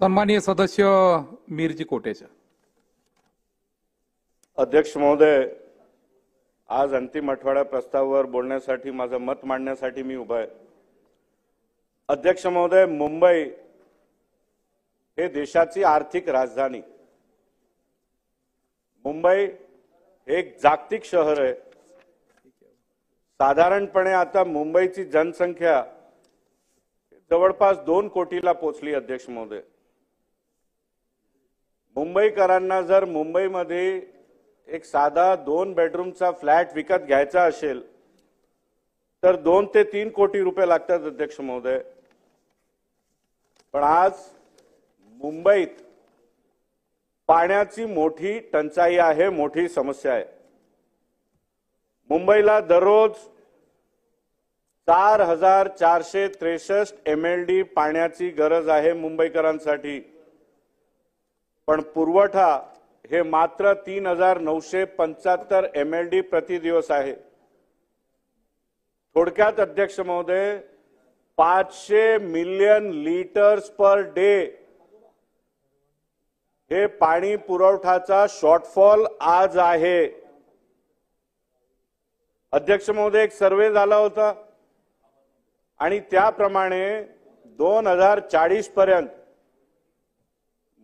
सन्माननीय सदस्य मीरजी कोटेचा। अध्यक्ष महोदय, आज अंतिम आठवडा प्रस्तावावर बोलण्यासाठी माझं मत मांडण्यासाठी मी उभा आहे। अध्यक्ष महोदय, मुंबई हे देशाची आर्थिक राजधानी, मुंबई एक जागतिक शहर आहे। साधारणपणे आता मुंबईची जनसंख्या जवळपास 2 कोटीला पोहोचली। अध्यक्ष महोदय, मुंबईकरांना जर मुंबईमध्ये एक साधा 2 बेडरूमचा फ्लॅट विकत घ्यायचा असेल तर 2 ते 3 कोटी रुपये लागतात। अध्यक्ष महोदय, पण आज मुंबईत पाण्याची मोठी टंचाई आहे, मोठी समस्या आहे। मुंबईला दररोज 4463 MLD पाण्याची गरज आहे मुंबईकरांसाठी, पण पुरवठा हे मात्र 3975 MLD प्रति दिवस आहे। थोडक्यात अध्यक्ष महोदय, 500 मिलियन लिटर्स पर डे हे पाणी पुरवठाचा शॉर्टफॉल आज आहे। अध्यक्ष महोदय, एक सर्वे झाला होता आणि त्याप्रमाणे 2040 पर्यंत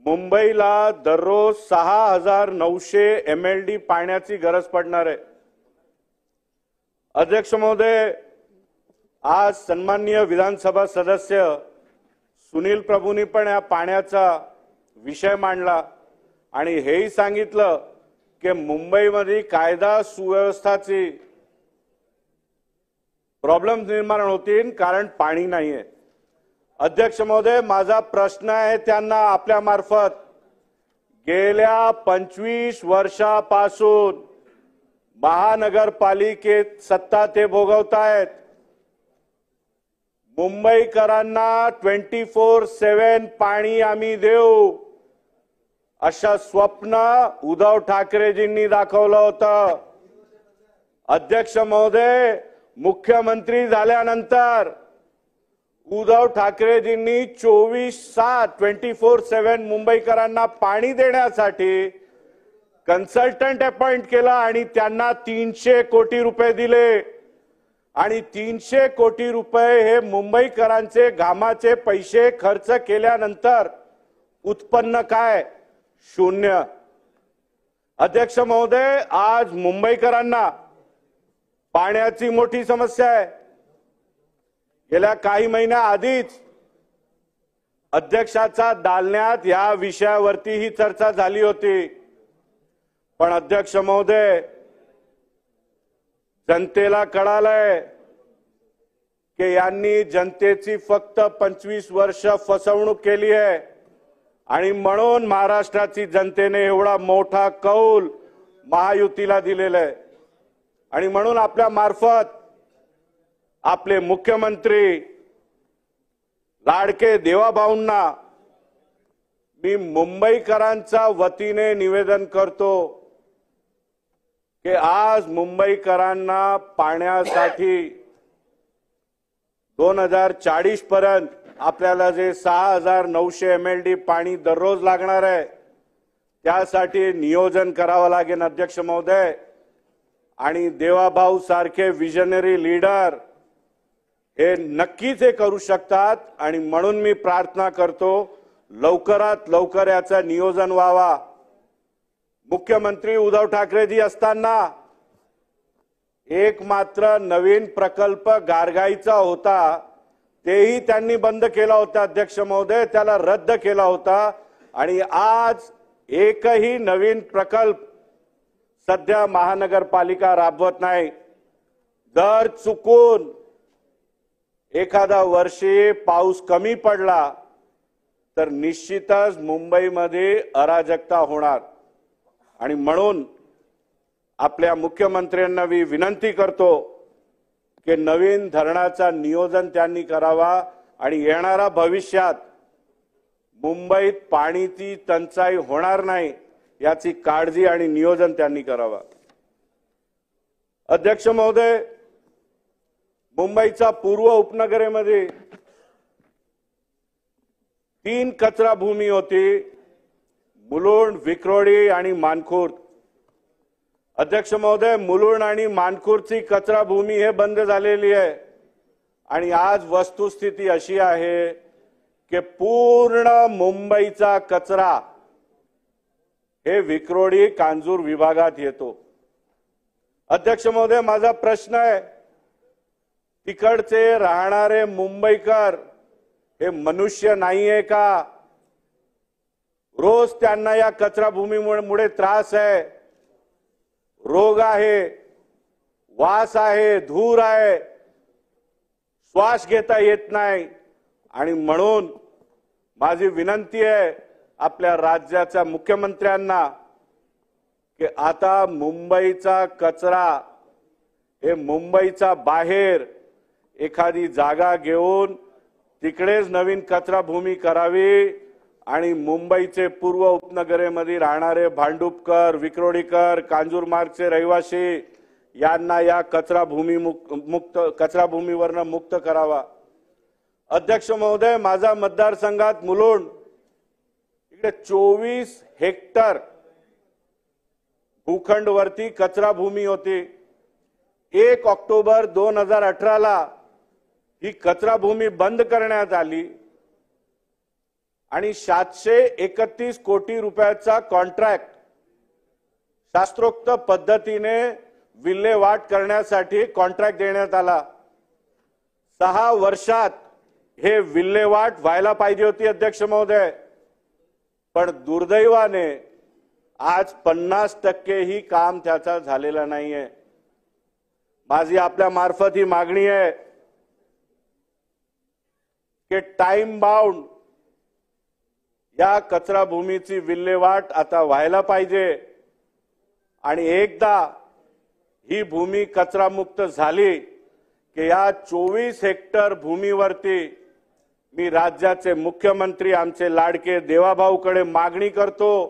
मुंबईला दररोज 6900 MLD पाण्याची गरज पडणार आहे। अध्यक्ष महोदय, आज सन्माननीय विधानसभा सदस्य सुनील प्रभूंनी पण या पाण्याचा विषय मांडला आणि हेही सांगितलं की मुंबईमध्ये कायदा सुव्यवस्थेची प्रॉब्लेम निर्माण होतील कारण पाणी नाहीये। अध्यक्ष महोदय, माझा प्रश्न आहे त्यांना आपल्या मार्फत, गेल्या 25 वर्षापासून महानगरपालिकेत सत्ता ते भोगवतायत। मुंबईकरांना 24/7 पाणी आम्ही देऊ अशा स्वप्न उद्धव ठाकरेजींनी दाखवलं होतं। अध्यक्ष महोदय, मुख्यमंत्री झाल्यानंतर उद्धव ठाकरेजींनी 24/7 मुंबईकरांना पाणी देण्यासाठी कन्सल्टंट अपॉइंट केला आणि त्यांना 300 कोटी रुपये दिले आणि 300 कोटी रुपये हे मुंबईकरांचे घामाचे पैसे खर्च केल्यानंतर उत्पन्न काय? 0। अध्यक्ष महोदय, आज मुंबईकरांना पाण्याची मोठी समस्या आहे। गेल्या काही महिन्याआधीच अध्यक्षाच्या दालन्यात या विषयावरती ही चर्चा झाली होती, पण अध्यक्ष महोदय, जनतेला कळालंय की यांनी जनतेची फक्त 25 वर्ष फसवणूक केली आहे आणि म्हणून महाराष्ट्राची जनतेने एवढा मोठा कौल महायुतीला दिलेला आहे। आणि म्हणून आपल्या मार्फत आपले मुख्यमंत्री लाडके देवाभाऊंना मी मुंबईकरांच्या वतीने निवेदन करतो की आज मुंबईकरांना पाण्यासाठी 2040 पर्यंत आपल्याला जे 6900 MLD पाणी दररोज लागणार आहे त्यासाठी नियोजन करावं लागेल। अध्यक्ष महोदय, आणि देवाभाऊ सारखे विजनरी लीडर हे नक्कीच हे करू शकतात आणि म्हणून मी प्रार्थना करतो लवकरात लवकर याचं नियोजन व्हावा। मुख्यमंत्री उद्धव ठाकरेजी असताना एक मात्र नवीन प्रकल्प गारगाईचा होता, तेही त्यांनी बंद केला होता। अध्यक्ष महोदय, त्याला रद्द केला होता आणि आज एकही नवीन प्रकल्प सध्या महानगरपालिका राबवत नाही। जर चुकून एखादा वर्षी पाऊस कमी पडला तर निश्चितच मुंबईमध्ये अराजकता होणार आणि म्हणून आपल्या मुख्यमंत्र्यांना मी विनंती करतो की नवीन धरणाचा नियोजन त्यांनी करावा आणि येणाऱ्या भविष्यात मुंबईत पाण्याची टंचाई होणार नाही याची काळजी आणि नियोजन त्यांनी करावा। अध्यक्ष महोदय, मुंबईच्या पूर्व उपनगरेमध्ये तीन कचरा भूमी होती, मुलुंड, विक्रोळी आणि मानखुर्द. अध्यक्ष महोदय, मुलुंड आणि मानखुर्दची कचरा भूमी हे बंद झालेली आहे आणि आज वस्तुस्थिती अशी आहे की पूर्ण मुंबईचा कचरा हे विक्रोळी कांजूर विभागात येतो. अध्यक्ष महोदय, माझा प्रश्न आहे, तिकडचे राहणारे मुंबईकर हे मनुष्य नाहीये का? रोज त्यांना या कचरा भूमीमुळे त्रास आहे, रोग आहे, वास आहे, धूर आहे, श्वास घेता येत नाही. आणि म्हणून माझी विनंती आहे आपल्या राज्याच्या मुख्यमंत्र्यांना की आता मुंबईचा कचरा हे मुंबईचा बाहेर एखादी जागा घेऊन तिकडेच नवीन कचरा भूमी करावी आणि मुंबईचे पूर्व उपनगरेमध्ये राहणारे भांडुपकर, विक्रोळीकर, कांजूरमार्गचे रहिवासी यांना या कचरा भूमीवरनं मुक्त करावा. अध्यक्ष महोदय, माझा मतदारसंघात मुलुंड इकडे 24 हेक्टर भूखंडवरती कचरा भूमी होती. 1 ऑक्टोबर 2018 ही कचरा भूमी बंद करण्यात आली आणि 731 कोटी रुपयाचा कॉन्ट्रॅक्ट शास्त्रोक्त पद्धतीने विल्हेवाट करण्यासाठी कॉन्ट्रॅक्ट देण्यात आला. 6 वर्षात हे विल्हेवाट व्हायला पाहिजे होती अध्यक्ष महोदय, पण दुर्दैवाने आज 50% ही काम त्याचा झालेला नाहीये. माझी आपल्या मार्फत ही मागणी आहे की टाइम बाउंड या कचरा भूमीची विल्हेवाट आता व्हायला पाहिजे आणि एकदा ही भूमी कचरामुक्त झाली की या 24 हेक्टर भूमीवरती मी राज्याचे मुख्यमंत्री आमचे लाडके देवाभाऊकडे मागणी करतो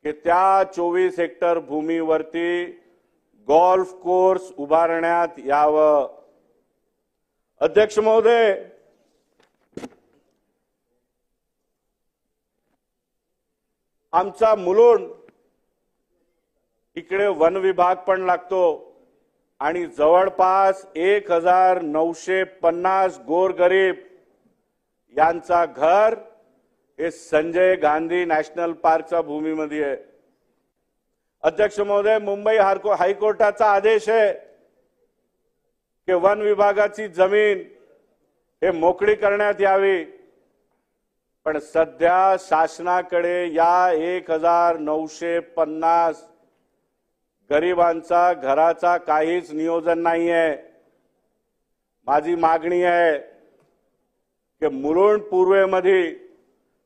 की त्या 24 हेक्टर भूमीवरती गोल्फ कोर्स उभारण्यात यावं. अध्यक्ष महोदय, आमचा मुलुंड इकडे वन विभाग पण लागतो आणि जवळपास 1950 गोरगरीब यांचा घर हे संजय गांधी नॅशनल पार्कच्या भूमीमध्ये आहे. अध्यक्ष महोदय, मुंबई हायकोर्टाचा आदेश आहे की वन विभागाची जमीन हे मोकळी करण्यात यावी, पण सध्या शासनाकडे या 1950 गरिबांचा घराचा काहीच नियोजन नाहीये. माझी मागणी आहे की मुलुंड पूर्वेमध्ये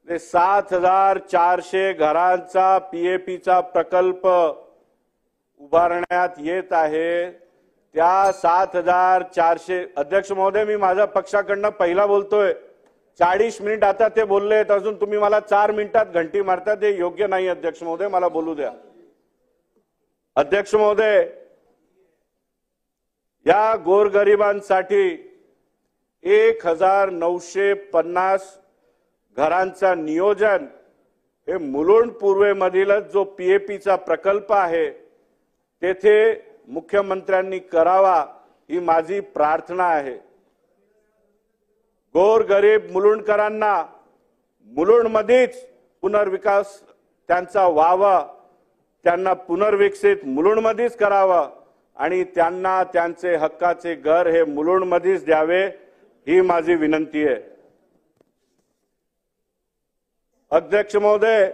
7400 घरांचा पीएपीचा प्रकल्प उभारण्यात येत आहे. त्या 7400 अध्यक्ष महोदय, मी माझ्या पक्षाकडनं पहिला बोलतोय. 40 मिनिट आता ते बोललेत, अजून तुम्ही मला 4 मिनिटात घंटी मारता, ते योग्य नाही. अध्यक्ष महोदय, मला बोलू द्या. अध्यक्ष महोदय, या गोरगरिबांसाठी 1950 घरांचा नियोजन हे मुलुंड पूर्वेमधीलच जो पीएपीचा प्रकल्प आहे तेथे मुख्यमंत्र्यांनी करावा, ही माझी प्रार्थना आहे. गोरगरीब मुलुंडकरांना मुलुंडमध्येच पुनर्विकास त्यांचा व्हावा, त्यांना पुनर्विकसित मुलुंडमध्येच करावा आणि त्यांना त्यांचे हक्काचे घर हे मुलुंडमध्येच द्यावे, ही माझी विनंती आहे. अध्यक्ष महोदय,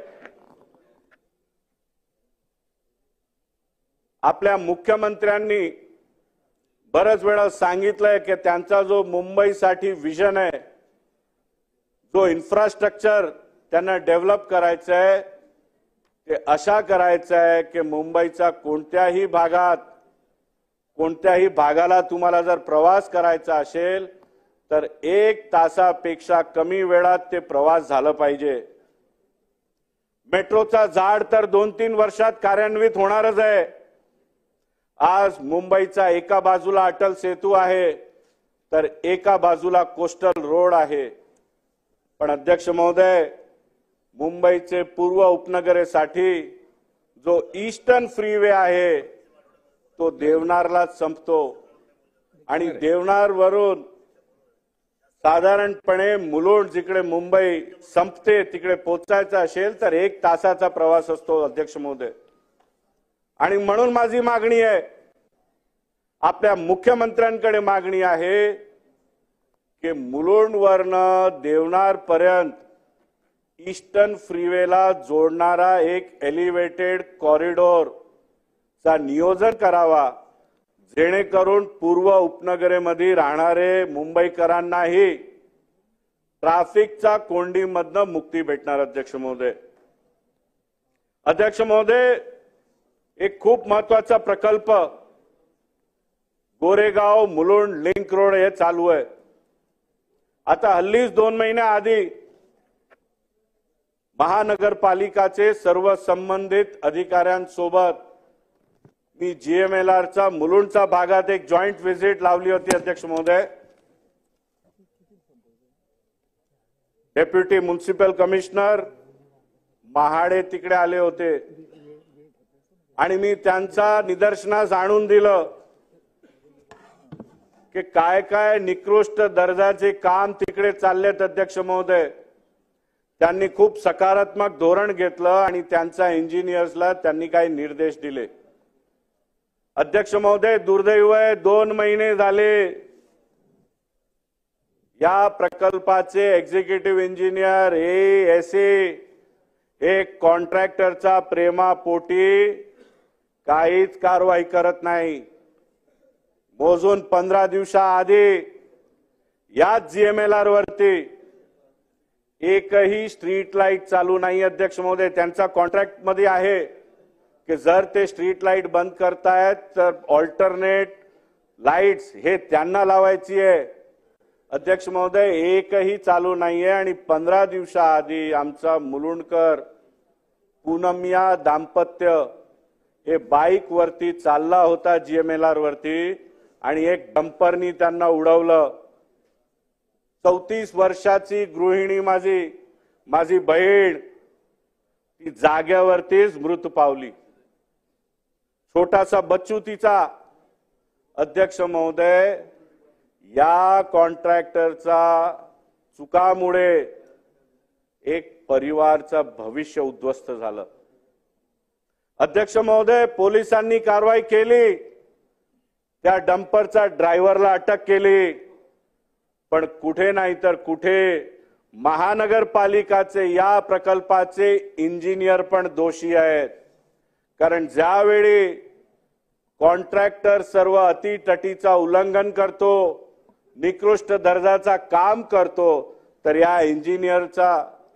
आपल्या मुख्यमंत्र्यांनी बरेच वेळा सांगितलंय की त्यांचा जो मुंबईसाठी विजन आहे, जो इन्फ्रास्ट्रक्चर त्यांना डेव्हलप करायचं आहे, ते अशा करायचं आहे की मुंबईच्या कोणत्याही भागाला तुम्हाला जर प्रवास करायचा असेल तर 1 तासापेक्षा कमी वेळात ते प्रवास झालं पाहिजे. मेट्रोचा जाळ तर 2-3 वर्षात कार्यान्वित होणारच आहे. आज मुंबईचा एका बाजूला अटल सेतू आहे तर एका बाजूला कोस्टल रोड आहे. पण अध्यक्ष महोदय, मुंबईचे पूर्व उपनगरेसाठी जो ईस्टर्न फ्रीवे आहे तो देवनारलाच संपतो आणि देवनार वरून साधारणपणे मुलुंड जिकडे मुंबई संपते तिकडे पोहोचायचं असेल तर 1 तासाचा प्रवास असतो अध्यक्ष महोदय. आणि म्हणून माझी मागणी आहे, आपल्या मुख्यमंत्र्यांकडे मागणी आहे की मुलुंडवरनं देवनार पर्यंत ईस्टर्न फ्रीवेला जोडणारा एक एलिव्हेटेड कॉरिडॉर चा नियोजन करावा, जेणेकरून पूर्व उपनगरेमध्ये राहणारे मुंबईकरांनाही ट्रॅफिकचा कोंडीमधनं मुक्ती भेटणार. अध्यक्ष महोदय, एक खूप महत्वाचा प्रकल्प गोरेगाव मुलुंड लिंक रोड हे चालू आहे. आता हल्लीच 2 महिन्याआधी महानगरपालिकाचे सर्व संबंधित अधिकाऱ्यांसोबत मी जीएमएलआरचा मुलुंडचा भागात एक जॉईंट व्हिजिट लावली होती. अध्यक्ष महोदय, डेप्युटी म्युनिसिपल कमिशनर महाडे तिकडे आले होते आणि मी त्यांचा निदर्शनास आणून दिलं की काय काय निकृष्ट दर्जाचे काम तिकडे चाललेत. अध्यक्ष महोदय, त्यांनी खूप सकारात्मक धोरण घेतलं आणि त्यांच्या इंजिनियर्सला त्यांनी काही निर्देश दिले. अध्यक्ष महोदय, दुर्दैव आहे, 2 महिने झाले या प्रकल्पाचे एक्झिक्युटिव्ह इंजिनियर एक कॉन्ट्रॅक्टरचा प्रेमापोटी काहीच कारवाई करत नाही. मोजून 15 दिवसाआधी याच जीएमएलआर वरती एकही स्ट्रीट लाईट चालू नाही. अध्यक्ष महोदय, त्यांचा कॉन्ट्रॅक्ट मध्ये आहे की जर ते स्ट्रीट लाईट बंद करतायत तर ऑल्टरनेट लाईट्स हे त्यांना लावायची आहे. अध्यक्ष महोदय, एकही चालू नाहीये आणि 15 दिवसाआधी आमचा मुलुंडकर पूनमिया दाम्पत्य हे बाईक वरती चालला होता जीएमएलआर वरती आणि एक डंपरनी त्यांना उडवलं. 34 वर्षाची गृहिणी माझी बहीण ती जाग्यावरतीच मृत पावली. छोटासा बच्चू तिचा. अध्यक्ष महोदय, या कॉन्ट्रॅक्टरचा चुकामुळे एक परिवारचं भविष्य उद्ध्वस्त झालं. अध्यक्ष महोदय, पोलिसांनी कारवाई केली, त्या डंपरचा ड्रायव्हरला अटक केली, पण कुठे नाही तर कुठे महानगरपालिकाचे या प्रकल्पाचे इंजिनियर पण दोषी आहेत. कारण ज्यावेळी कॉन्ट्रॅक्टर सर्व अटीतटीचा उल्लंघन करतो, निकृष्ट दर्जाचा काम करतो, तर या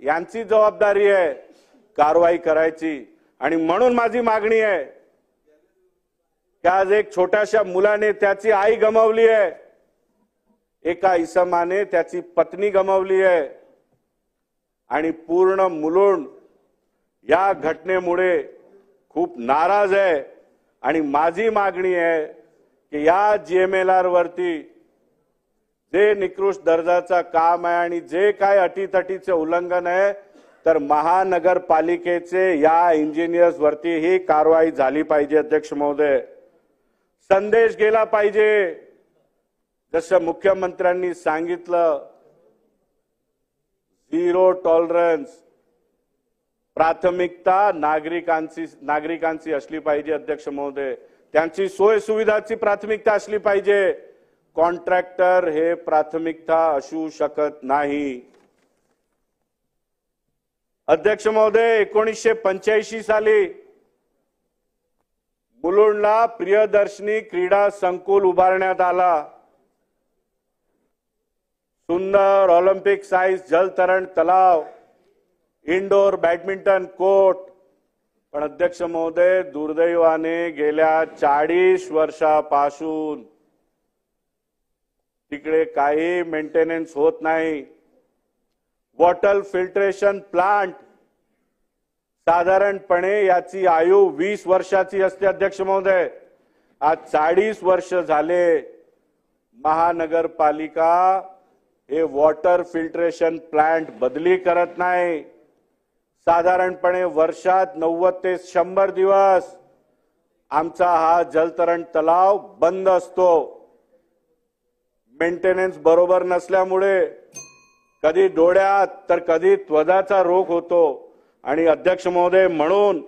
यांची जबाबदारी आहे कारवाई करायची. आणि म्हणून माझी मागणी आहे की आज एक छोट्याशा मुलाने त्याची आई गमावली आहे, एका इसमाने त्याची पत्नी गमावली आहे आणि पूर्ण मुलुंड या घटनेमुळे खूप नाराज आहे. आणि माझी मागणी आहे की या जीएमएलआर वरती जे निकृष्ट दर्जाचं काम आहे आणि जे काय अटीतटीचे उल्लंघन आहे तर महानगरपालिकेचे या इंजिनियर्स वरती ही कारवाई झाली पाहिजे. अध्यक्ष महोदय, संदेश गेला पाहिजे, जसं मुख्यमंत्र्यांनी सांगितलं, 0 टॉलरन्स, प्राथमिकता नागरिकांची असली पाहिजे. अध्यक्ष महोदय, त्यांची सोय सुविधाची प्राथमिकता असली पाहिजे. कॉन्ट्रॅक्टर हे प्राथमिकता असू शकत नाही. अध्यक्ष महोदय, 1985 साली मुलुंडला प्रियदर्शनी क्रीडा संकुल उभारण्यात आला. सुंदर ऑलिम्पिक साइज जलतरण तलाव, इंडोर बॅडमिंटन कोर्ट. पण अध्यक्ष महोदय, दुर्दैवाने गेल्या 40 वर्षापासून तिकडे काही मेंटेनन्स होत नाही. वॉटर फिल्ट्रेशन प्लांट साधारणपणे याची आयु 20 वर्षाची असते. अध्यक्ष महोदय, आज 40 वर्ष झाले महानगरपालिका हे वॉटर फिल्ट्रेशन प्लांट बदली करत नाही. साधारणपणे वर्षात 90 ते 100 दिवस आमचा हा जलतरण तलाव बंद असतो. मेंटेनन्स बरोबर नसल्यामुळे कधी डोळ्यात तर कधी त्वचाचा रोग होतो. आणि अध्यक्ष महोदय, म्हणून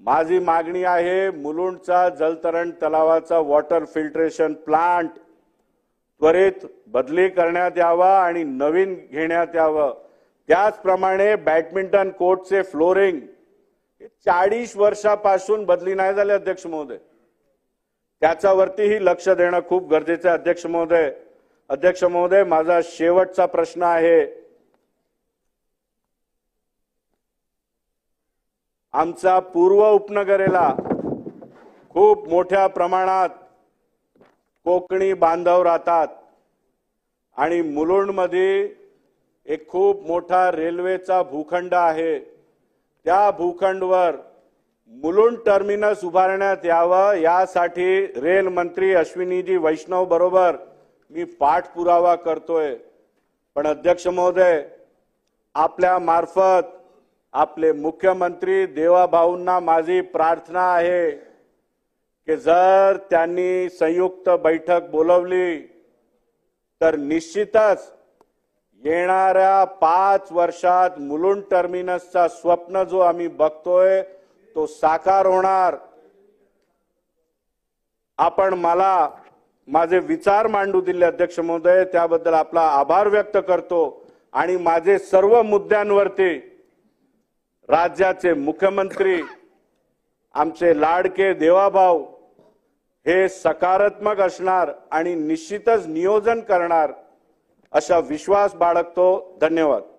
माझी मागणी आहे, मुलुंडचा जलतरण तलावाचा वॉटर फिल्ट्रेशन प्लांट त्वरित बदली करण्यात यावा आणि नवीन घेण्यात यावं. त्याचप्रमाणे बॅडमिंटन कोर्टचे फ्लोरिंग 40 वर्षापासून बदली नाही झाले अध्यक्ष महोदय. त्याच्यावरतीही लक्ष देणं खूप गरजेचं आहे अध्यक्ष महोदय. अध्यक्ष महोदय, माझा शेवटचा प्रश्न आहे. आमचा पूर्व उपनगरेला खूप मोठ्या प्रमाणात कोकणी बांधव राहतात आणि मुलुंडमध्ये एक खूप मोठा रेल्वेचा भूखंड आहे. त्या भूखंडवर मुलुंड टर्मिनस उभारण्यात यावं यासाठी रेल मंत्री अश्विनीजी वैष्णव बरोबर मी पाठपुरावा करतोय. पण अध्यक्ष महोदय, आपल्या मार्फत आपले मुख्यमंत्री देवाभाऊंना माझी प्रार्थना आहे की जर त्यांनी संयुक्त बैठक बोलवली तर निश्चितच येणाऱ्या 5 वर्षात मुलुंड टर्मिनसचा स्वप्न जो आम्ही बघतोय तो साकार होणार. आपण मला माझे विचार मांडू दिले अध्यक्ष महोदय, त्याबद्दल आपला आभार व्यक्त करतो. आणि माझे सर्व मुद्द्यांवरती राज्याचे मुख्यमंत्री आमचे लाडके देवाभाऊ हे सकारात्मक असणार आणि निश्चितच नियोजन करणार असा विश्वास बाळगतो. धन्यवाद.